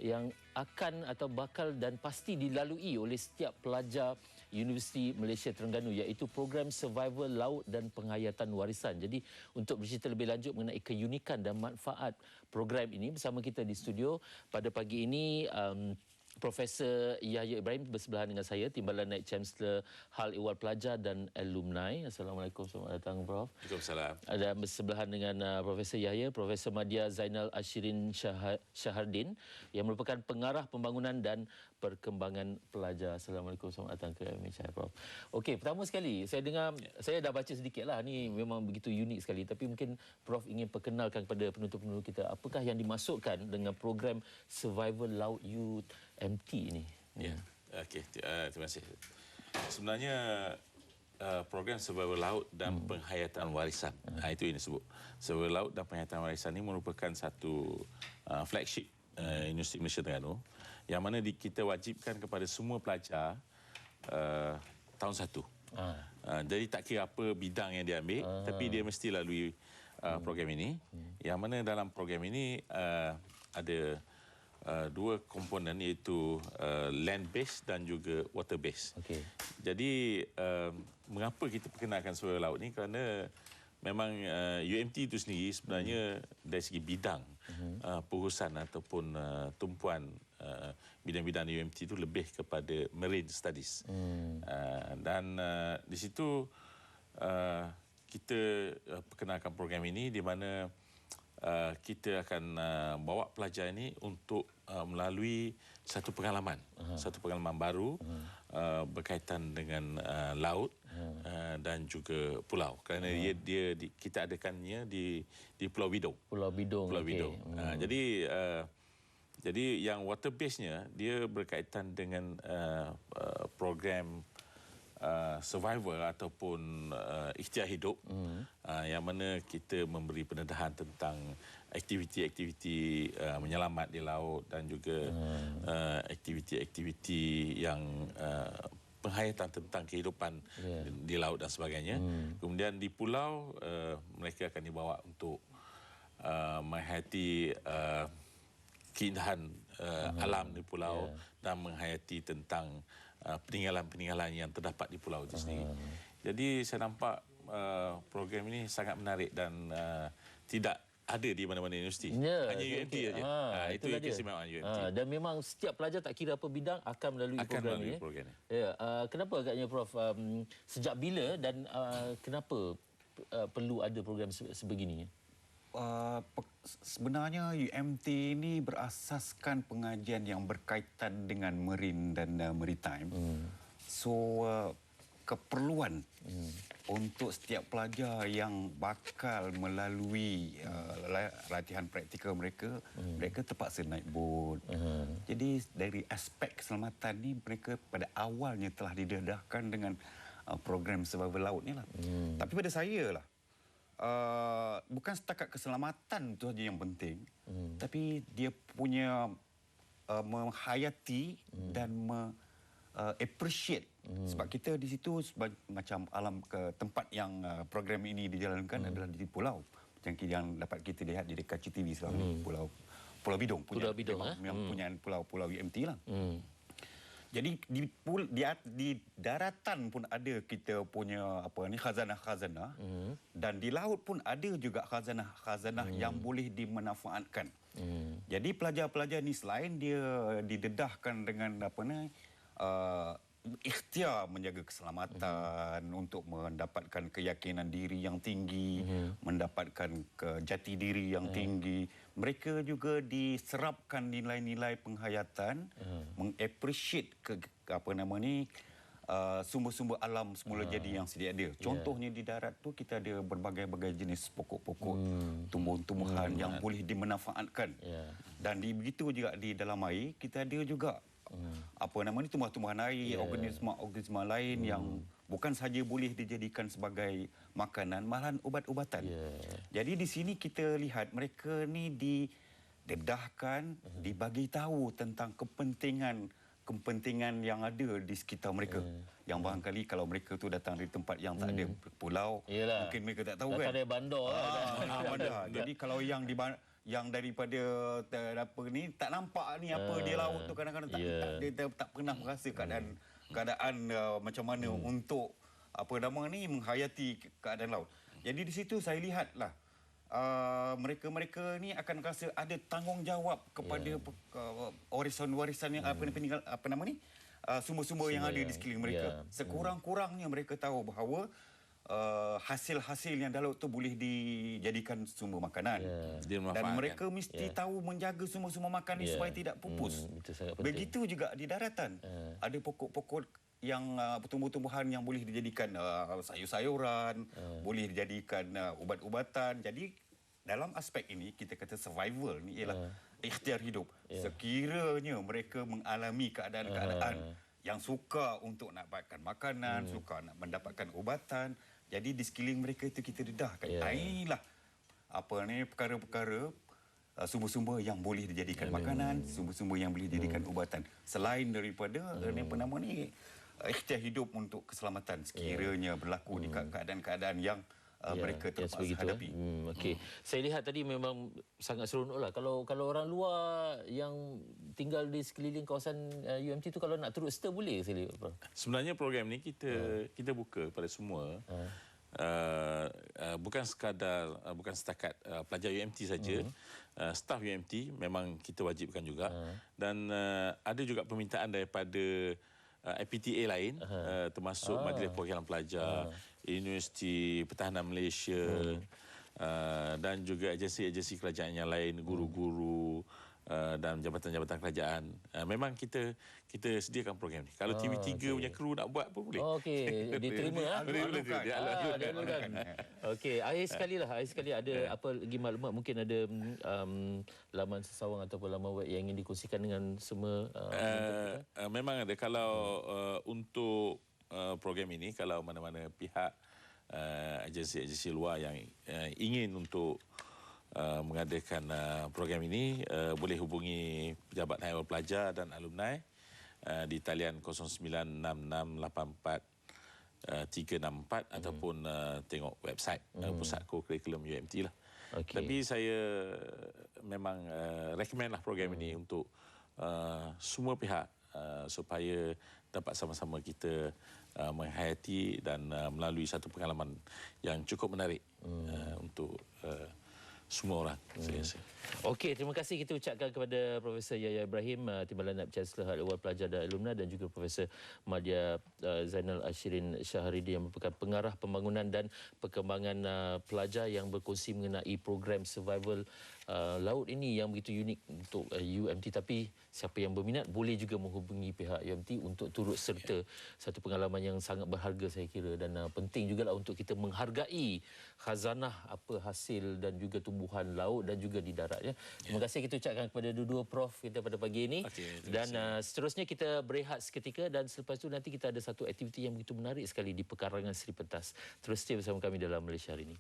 yang akan atau bakal dan pasti dilalui oleh setiap pelajar Universiti Malaysia Terengganu, iaitu program Survival Laut dan Penghayatan Warisan. Jadi untuk bercerita lebih lanjut mengenai keunikan dan manfaat program ini, bersama kita di studio pada pagi ini Profesor Yahya Ibrahim bersebelahan dengan saya, Timbalan Naib Chancellor Hal Ehwal Pelajar dan Alumni. Assalamualaikum, selamat datang Prof. Waalaikumsalam. Ada bersebelahan dengan Profesor Yahya, Profesor Madya Zainal Ashirin Shahardin yang merupakan pengarah pembangunan dan perkembangan pelajar. Assalamualaikum, selamat datang ke MHI Prof. Okey, pertama sekali saya dengar, saya dah baca sedikit lah, ni memang begitu unik sekali, tapi mungkin Prof ingin perkenalkan kepada penonton-penonton kita apakah yang dimasukkan dengan program Survival Laut Youth MT ini. Ya, okey. Terima kasih. Sebenarnya program Survival Laut dan Penghayatan Warisan, itu yang disebut. Survival Laut dan Penghayatan Warisan ini merupakan satu flagship Universiti Malaysia Terengganu yang mana kita wajibkan kepada semua pelajar tahun 1. Jadi tak kira apa bidang yang dia ambil, tapi dia mesti lalui program ini. Yang mana dalam program ini ada dua komponen, iaitu land base dan juga water base. Okey. Jadi mengapa kita perkenalkan survival laut ni, kerana memang UMT itu sendiri sebenarnya dari segi bidang pengurusan ataupun tumpuan bidang-bidang UMT itu lebih kepada marine studies. Dan di situ kita perkenalkan program ini di mana kita akan bawa pelajar ini untuk melalui satu pengalaman baru berkaitan dengan laut dan juga pulau. Kerana kita adakannya di Pulau Bidong. Pulau Bidong. Jadi yang water base-nya dia berkaitan dengan program survival ataupun ikhtiar hidup, yang mana kita memberi pendedahan tentang aktiviti-aktiviti menyelamat di laut dan juga aktiviti-aktiviti yang penghayatan tentang kehidupan di laut dan sebagainya. Kemudian di pulau mereka akan dibawa untuk menghayati keindahan alam di pulau dan menghayati tentang peninggalan-peninggalan yang terdapat di pulau itu sendiri. Jadi saya nampak program ini sangat menarik dan tidak ada di mana-mana universiti. Hanya UMT saja. Itu keistimewaan UMT. Dan memang setiap pelajar tak kira apa bidang akan melalui program ini. Ya. Kenapa agaknya Prof, sejak bila dan kenapa perlu ada program sebegini? Sebenarnya UMT ini berasaskan pengajian yang berkaitan dengan marine dan maritime. So keperluan untuk setiap pelajar yang bakal melalui latihan praktikal mereka, mereka terpaksa naik bot. Jadi dari aspek keselamatan ni mereka pada awalnya telah didedahkan dengan program survival laut ni lah. Tapi pada saya lah, bukan setakat keselamatan itu saja yang penting, tapi dia punya menghayati dan appreciate. Sebab kita di situ macam alam ke tempat yang program ini dijalankan adalah di pulau. Yang dapat kita lihat di dekat CTV sekarang, Pulau Bidong. Pulau Bidong, yang punya pulau UMT lah. Jadi di daratan pun ada kita punya khazanah-khazanah, dan di laut pun ada juga khazanah-khazanah yang boleh dimanfaatkan. Jadi pelajar-pelajar ni selain dia didedahkan dengan ikhtiar menjaga keselamatan, untuk mendapatkan keyakinan diri yang tinggi, mendapatkan jati diri yang tinggi, mereka juga diserapkan nilai-nilai penghayatan, mengappreciate sumber-sumber alam semula jadi yang sedia ada. Contohnya di darat tu kita ada berbagai-bagai jenis pokok-pokok, tumbuh-tumbuhan yang boleh dimanfaatkan. Dan begitu juga di dalam air kita ada juga tumbuh-tumbuhan air, organisma lain yang bukan sahaja boleh dijadikan sebagai makanan, malahan ubat-ubatan. Jadi di sini kita lihat mereka ni didedahkan, dibagi tahu tentang kepentingan yang ada di sekitar mereka. Yang barangkali kalau mereka tu datang dari tempat yang tak ada pulau, mungkin mereka tak tahu kan. Tak ada bandar. Bandar. Jadi kalau yang yang daripada apa ni tak nampak ni apa dia laut tu kadang-kadang dia tak pernah merasa keadaan macam mana untuk apa nama ni menghayati keadaan laut. Jadi di situ saya lihatlah mereka-mereka ni akan rasa ada tanggungjawab kepada warisan-warisan yang apa nama ni sumber-sumber yang ada di sekeliling mereka. Sekurang-kurangnya mereka tahu bahawa hasil-hasil yang dalam tu boleh dijadikan sumber makanan. Dan mereka mesti tahu menjaga sumber-sumber makan ini supaya tidak pupus. Begitu juga di daratan. Ada pokok-pokok yang tumbuh-tumbuhan yang boleh dijadikan sayur-sayuran, boleh dijadikan ubat-ubatan. Jadi dalam aspek ini kita kata survival ni ialah ikhtiar hidup. Sekiranya mereka mengalami keadaan-keadaan yang suka untuk nak dapatkan makanan, suka nak mendapatkan ubatan, jadi di sekeliling mereka itu kita dedahkan. Inilah apa ni perkara-perkara sumber-sumber yang boleh dijadikan makanan, sumber-sumber yang boleh dijadikan ubatan. Selain daripada apa nama ni ikhtiar hidup untuk keselamatan sekiranya berlaku di keadaan-keadaan yang mereka terpaksa hadapi. Okey. Saya lihat tadi memang sangat seronoklah. Kalau orang luar yang tinggal di sekeliling kawasan UMT tu kalau nak turut serta boleh saya lihat. Sebenarnya program ni kita buka kepada semua. Bukan setakat pelajar UMT saja. Staf UMT memang kita wajibkan juga. Dan ada juga permintaan daripada IPTA lain termasuk Majlis Perwakilan Pelajar, Universiti Pertahanan Malaysia dan juga agensi-agensi kerajaan yang lain, guru-guru dan jabatan-jabatan kerajaan. Memang kita sediakan program ni. Kalau TV3 punya kru nak buat pun boleh. Okey, diterima Boleh. Okey, akhir sekali ada apa lagi maklumat, mungkin ada laman sesawang ataupun laman web yang ingin dikongsikan dengan semua memang ada. Kalau untuk program ini, kalau mana-mana pihak agensi-agensi luar yang ingin untuk mengadakan program ini, boleh hubungi Pejabat Haiwan Pelajar dan Alumni di talian 096684 364 ataupun tengok website Pusat Kurikulum UMT lah. Tapi saya memang recommend lah program ini untuk semua pihak supaya dapat sama-sama kita menghayati dan melalui satu pengalaman yang cukup menarik untuk semua orang, saya rasa. Okey, terima kasih kita ucapkan kepada Profesor Yahya Ibrahim, Timbalan Naib Chancellor Hal Ehwal Pelajar dan Alumni, dan juga Profesor Madya Zainal Ashirin Syahridi yang merupakan pengarah pembangunan dan perkembangan pelajar yang berkongsi mengenai program survival laut ini yang begitu unik untuk UMT. Tapi siapa yang berminat boleh juga menghubungi pihak UMT untuk turut serta. Satu pengalaman yang sangat berharga saya kira, dan penting jugalah untuk kita menghargai khazanah apa hasil dan juga tumbuhan laut dan juga di darat. Terima kasih kita ucapkan kepada dua-dua Prof kita pada pagi ini. Dan seterusnya kita berehat seketika, dan selepas itu nanti kita ada satu aktiviti yang begitu menarik sekali di pekarangan Seri Pentas. Terus stay bersama kami dalam Malaysia Hari Ini.